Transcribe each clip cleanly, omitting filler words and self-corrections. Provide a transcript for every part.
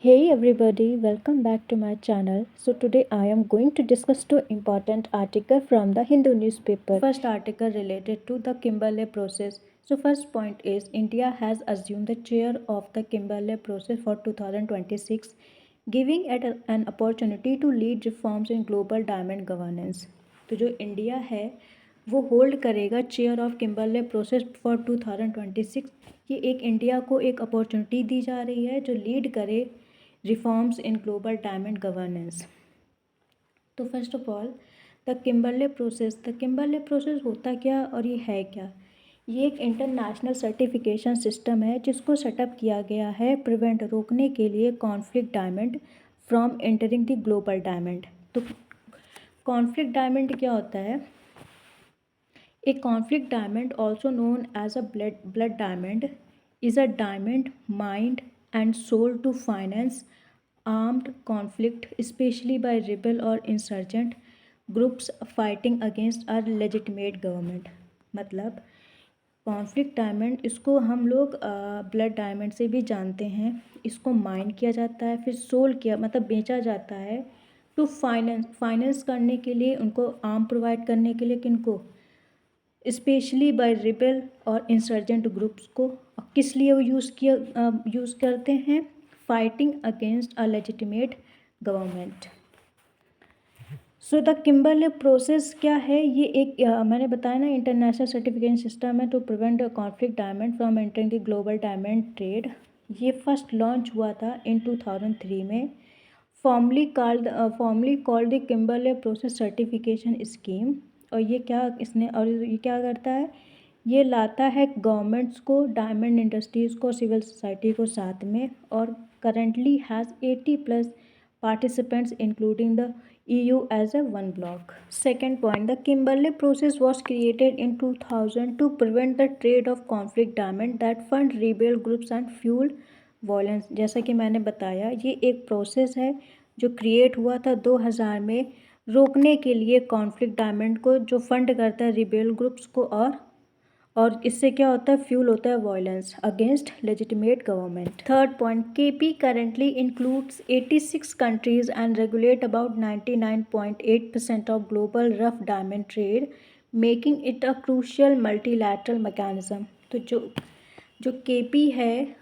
Hey everybody, welcome back to my channel. So today I am going to discuss two important articles from the Hindu newspaper. First article related to the Kimberley process. So first point is India has assumed the chair of the Kimberley process for 2026, giving it an opportunity to lead reforms in global diamond governance. तो जो India है वो hold करेगा chair of Kimberley process for 2026। ये एक India को एक opportunity दी जा रही है जो लीड करे reforms in global diamond governance. तो first of all the Kimberley process होता क्या और ये है क्या। ये एक इंटरनेशनल सर्टिफिकेशन सिस्टम है जिसको सेटअप किया गया है प्रिवेंट रोकने के लिए conflict diamond from entering the global diamond. तो कॉन्फ्लिक्ट डायमंड क्या होता है। A conflict diamond, also known as a blood diamond, is a diamond mined and sold to finance armed conflict, especially by rebel or insurgent groups fighting against a legitimate government। मतलब conflict diamond इसको हम लोग blood diamond से भी जानते हैं। इसको mine किया जाता है, फिर सोल किया मतलब बेचा जाता है टू फाइनेंस करने के लिए, उनको आर्म प्रोवाइड करने के लिए, किनको, स्पेशली बाय रिबेल और इंसर्जेंट ग्रुप्स को। किस लिए वो यूज़ करते हैं, fighting against a legitimate government. So the Kimberley process क्या है, ये एक मैंने बताया ना इंटरनेशनल सर्टिफिकेशन सिस्टम है to prevent conflict diamond from entering the global diamond trade. ये फर्स्ट लॉन्च हुआ था इन 2003 में। Formally called the Kimberley process certification scheme. और ये क्या करता है, ये लाता है गवर्नमेंट्स को, डायमंड इंडस्ट्रीज़ को, सिविल सोसाइटी को साथ में। और currently has 80+ participants including the EU as a one block. Second point, the Kimberley process was created in 2000 to prevent the trade of conflict diamond that fund rebel groups and fuel violence। जैसा कि मैंने बताया ये एक process है जो create हुआ था 2000 में रोकने के लिए कॉन्फ्लिक्ट डायमंड को, जो फंड करता है रिबेल ग्रुप्स को, और इससे क्या होता है, फ्यूल होता है violence against legitimate government. Third point, KP currently includes 86 countries and regulate about 99.8% of global rough diamond trade, making it a crucial multilateral mechanism. तो जो केपी है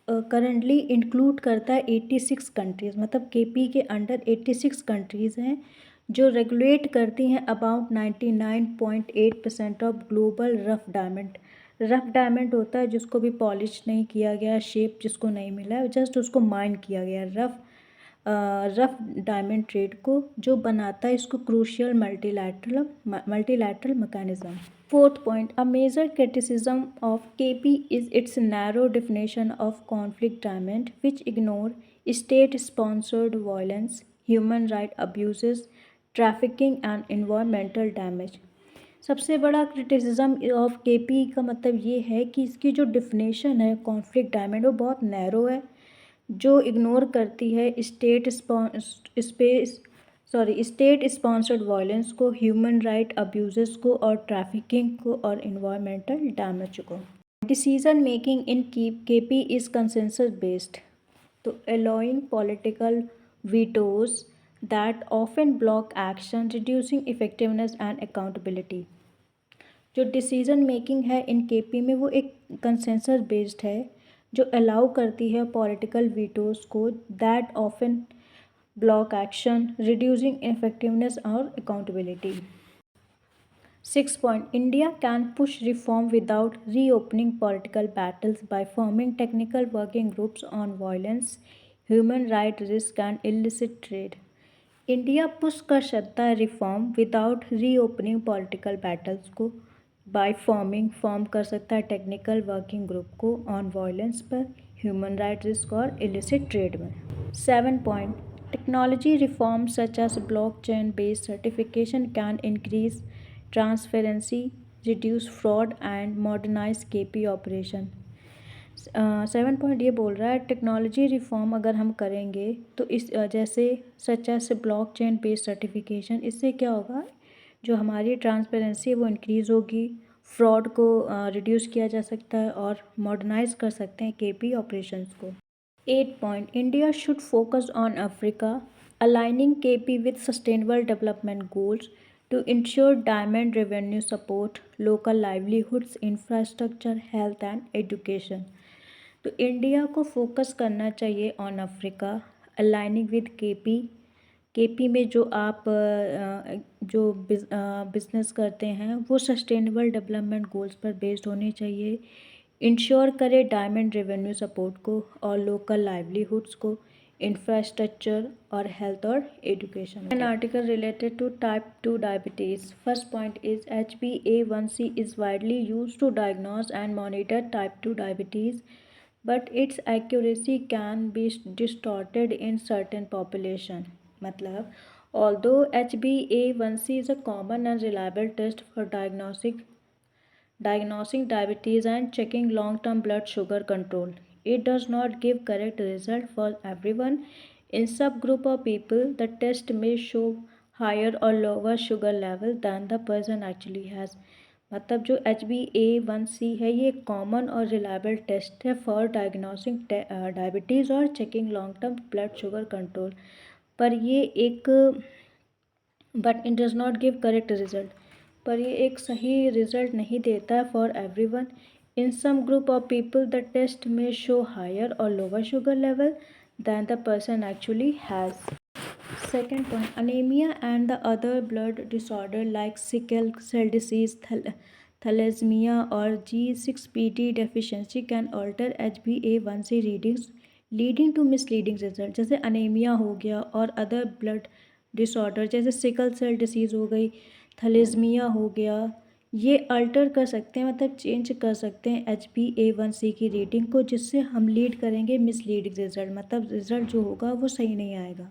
करंटली इंक्लूड करता है 86 कंट्रीज़, मतलब केपी के अंडर 86 कंट्रीज़ हैं जो regulate करती हैं about 99.8% of global rough diamond. Rough diamond होता है जिसको भी पॉलिश नहीं किया गया, शेप जिसको नहीं मिला है, जस्ट उसको माइन किया गया। रफ डायमंड ट्रेड को जो बनाता है इसको crucial multilateral mechanism. Fourth point, a major criticism of KP is its narrow definition of conflict diamond which ignore state sponsored violence, human right abuses, trafficking and environmental damage. सबसे बड़ा criticism of KP का मतलब ये है कि इसकी जो definition है कॉन्फ्लिक्ट डायमंड वो बहुत नैरो है, जो इग्नोर करती है स्टेट स्पॉन्सर्ड वायलेंस को, ह्यूमन राइट अब्यूजेस को, और ट्रैफिकिंग को, और इन्वायरमेंटल डैमेज को। Decision making in KP is consensus based, तो allowing political vetoes that often block action, reducing effectiveness and accountability। जो डिसीजन मेकिंग है इन केपी में वो एक कंसेंसस बेस्ड है जो अलाउ करती है पॉलिटिकल वीटोज को, that often block action, reducing effectiveness और accountability. Six point, India can push reform without reopening political battles by forming technical working groups on violence, human right risk and illicit trade. India push कर सकता है reform without reopening political battles को, by form कर सकता है technical working group को on violence पर, human right risk और इलिसिट ट्रेड में। 7 point, technology reform such as blockchain based certification can increase transparency, reduce fraud and modernise KP operation. 7 point ये बोल रहा है टेक्नोलॉजी रिफॉर्म अगर हम करेंगे तो इस जैसे such as blockchain based certification, इससे क्या होगा, जो हमारी ट्रांसपेरेंसी है वो इंक्रीज़ होगी, फ्रॉड को रिड्यूस किया जा सकता है और मॉडर्नाइज कर सकते हैं केपी ऑपरेशंस को। 8 point India should focus on Africa, aligning KP with sustainable development goals to ensure diamond revenue support local livelihoods, infrastructure, health and education. तो इंडिया को फोकस करना चाहिए on Africa, aligning with KP. KP में जो आप जो business करते हैं वो सस्टेनेबल डेवलपमेंट गोल्स पर बेस्ड होनी चाहिए। इंश्योर करे डायमंड रेवेन्यू सपोर्ट को और लोकल लाइवलीहुड्स को, इंफ्रास्ट्रक्चर और हेल्थ और education. An article related to type 2 diabetes. First point is HbA1c is widely use to diagnose and monitor type 2 diabetes, but its accuracy can be distorted in certain population. मतलब although HbA1c is a common and reliable test for diagnosing diabetes and checking long-term blood sugar control, it does not give correct result for everyone. In subgroup of people, the test may show higher or lower sugar level than the person actually has. मतलब जो HbA1c है ये common और reliable test है for diagnosing diabetes और checking long term blood sugar control, पर ये एक but it does not give correct result, पर ये एक सही रिजल्ट नहीं देता है for everyone. In some group of people the test में शो हायर और lower sugar level than the person actually has. Second point, anemia and the other blood disorder like sickle cell disease, thalassemia or G6PD deficiency can alter HbA1c readings leading to misleading result। जैसे anaemia हो गया और other blood disorder जैसे sickle cell disease हो गई, thalassaemia हो गया, ये अल्टर कर सकते हैं मतलब चेंज कर सकते हैं HbA1c की रीडिंग को, जिससे हम लीड करेंगे मिसलीडिंग रिजल्ट, मतलब रिजल्ट जो होगा वो सही नहीं आएगा।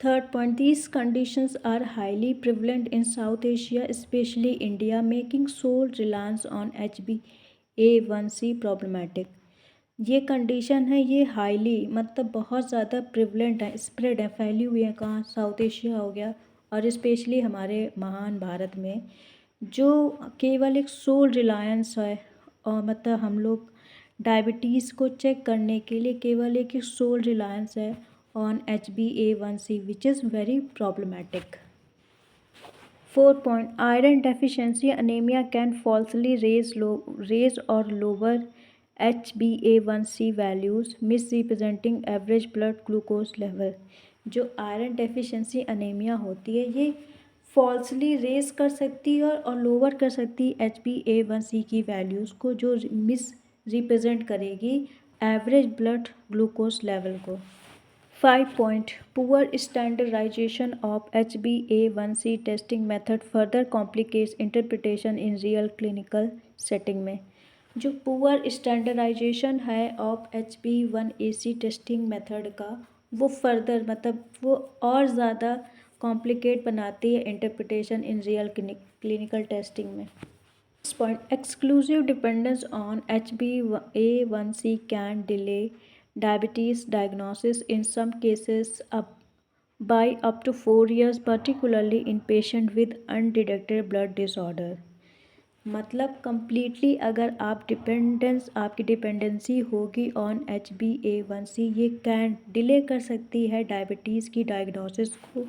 Third point, these conditions are highly prevalent in South Asia, especially India, making sole reliance on HbA1c problematic। ये कंडीशन है, ये हाईली मतलब बहुत ज़्यादा प्रिवलेंट है, स्प्रेड है, फैली हुई है। कहाँ? साउथ एशिया हो गया और स्पेशली हमारे महान भारत में, जो केवल एक सोल रिलायंस है और मतलब हम लोग डायबिटीज़ को चेक करने के लिए केवल एक सोल रिलायंस है on HbA1c, which is very problematic. 4th point, iron deficiency anemia can falsely raise or lower HbA1c values, misrepresenting average blood glucose level। जो आयरन डेफिशिएंसी अनेमिया होती है ये फॉल्सली रेज कर सकती है और लोअर कर सकती है HbA1c की वैल्यूज़ को, जो मिस रिप्रेजेंट करेगी एवरेज ब्लड ग्लूकोज लेवल को। 5 point, poor standardization of HbA1c testing method further complicates interpretation in real clinical setting में। जो पुअर स्टैंडर्डाइजेशन है ऑफ HbA1c टेस्टिंग मेथड का, वो फर्दर मतलब वो और ज़्यादा कॉम्प्लिकेट बनाती है interpretation in real clinical testing में। Point, exclusive dependence on HbA1c can delay diabetes diagnosis in some cases by up to 4 years, particularly in patients with undetected blood disorder। मतलब कम्प्लीटली अगर आपकी डिपेंडेंसी होगी on HbA1c, ये can delay कर सकती है diabetes की डायग्नोसिस को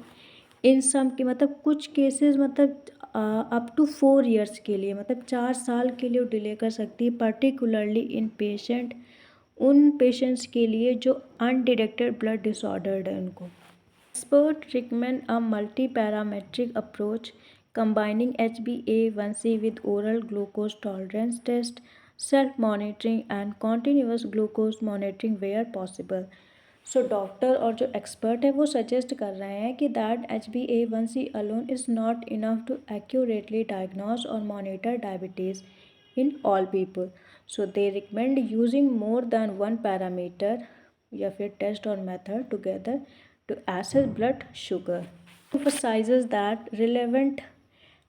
इन सम के मतलब कुछ केसेस मतलब अप टू 4 ईयर्स के लिए, मतलब 4 साल के लिए डिले कर सकती है, पर्टिकुलरली इन पेशेंट, उन पेशेंट्स के लिए जो अनडिटेक्टेड ब्लड डिसऑर्डर्ड है उनको। Expert recommend a multi parametric approach combining HbA1c with oral glucose tolerance test, self-monitoring and continuous glucose monitoring where possible। So doctor और जो एक्सपर्ट है वो सजेस्ट कर रहे हैं कि that HbA1c alone is not enough to accurately diagnose और monitor diabetes in all people, so they recommend using more than one parameter या फिर टेस्ट और method together to assess blood sugar. Emphasizes that relevant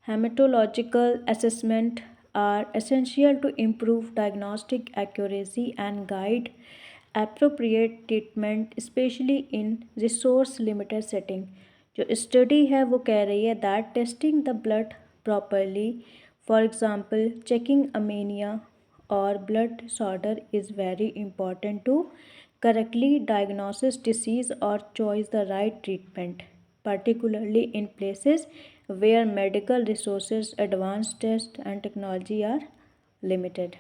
hematological assessment are essential to improve diagnostic accuracy and guide appropriate treatment, especially in resource limited setting। जो study है वो कह रही है that testing the blood properly, for example checking anemia or blood disorder is very important to correctly diagnose disease or choose the right treatment, particularly in places where medical resources, advanced tests, and technology are limited.